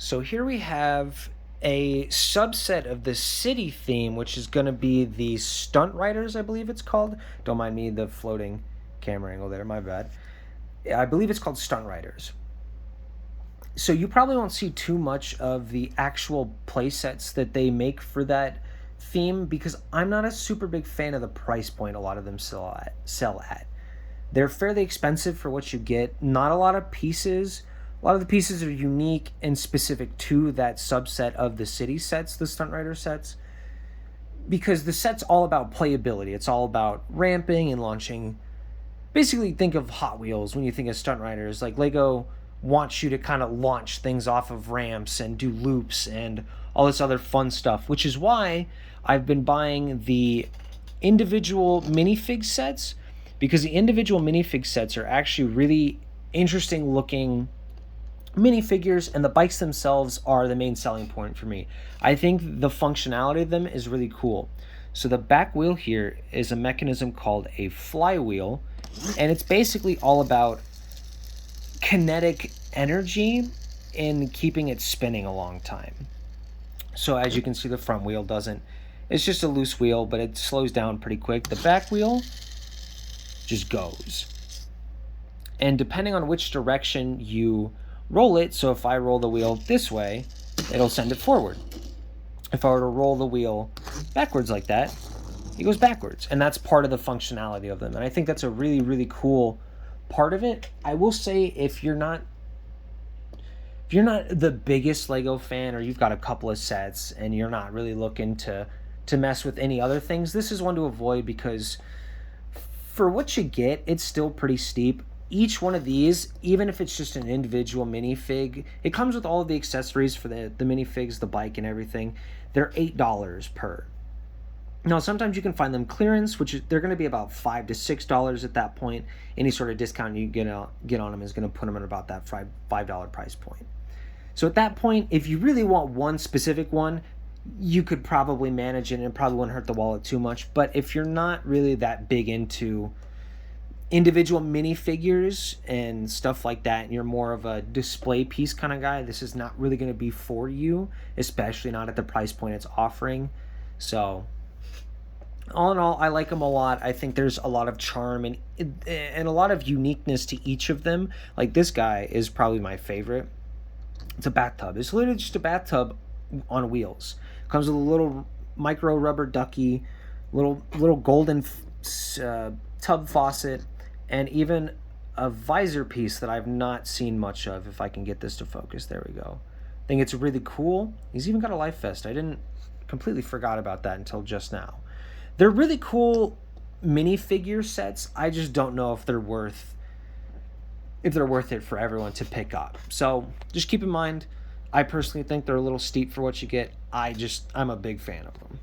So here we have a subset of the city theme, which is going to be the Stunt Riders, I believe it's called. Don't mind me, the floating camera angle there, my bad. I believe it's called Stunt Riders. So you probably won't see too much of the actual play sets that they make for that theme because I'm not a super big fan of the price point a lot of them sell at. They're fairly expensive for what you get. Not a lot of pieces. A lot of the pieces are unique and specific to that subset of the city sets, the Stunt Rider sets, because the set's all about playability. It's all about ramping and launching. Basically, think of Hot Wheels when you think of Stunt Riders. Like Lego wants you to kind of launch things off of ramps and do loops and all this other fun stuff, which is why I've been buying the individual minifig sets, because the individual minifig sets are actually really interesting looking minifigures, and the bikes themselves are the main selling point for me. I think the functionality of them is really cool. So the back wheel here is a mechanism called a flywheel, and it's basically all about kinetic energy in keeping it spinning a long time. So as you can see, the front wheel doesn't. It's just a loose wheel, but it slows down pretty quick. The back wheel just goes. And depending on which direction you roll it, so if I roll the wheel this way, it'll send it forward. If I were to roll the wheel backwards like that, it goes backwards. And that's part of the functionality of them. And I think that's a really, really cool part of it. I will say if you're not the biggest Lego fan, or you've got a couple of sets and you're not really looking to mess with any other things, this is one to avoid because for what you get, it's still pretty steep. Each one of these, even if it's just an individual minifig, it comes with all of the accessories for the minifigs, the bike and everything. They're $8 per. Now, sometimes you can find them clearance, which they're going to be about $5 to $6 at that point. Any sort of discount you get on them is going to put them at about that $5 price point. So at that point, if you really want one specific one, you could probably manage it and it probably wouldn't hurt the wallet too much. But if you're not really that big into individual minifigures and stuff like that, and you're more of a display piece kind of guy, this is not really going to be for you, especially not at the price point it's offering. So all in all, I like them a lot. I think there's a lot of charm and a lot of uniqueness to each of them. Like this guy is probably my favorite. It's a bathtub. It's literally just a bathtub on wheels. Comes with a little micro rubber ducky, little golden tub faucet, and even a visor piece that I've not seen much of. If I can get this to focus, there we go. I think it's really cool. He's even got a life vest. I didn't completely forgot about that until just now. They're really cool minifigure sets. I just don't know if they're worth it for everyone to pick up. So just keep in mind, I personally think they're a little steep for what you get. I'm a big fan of them.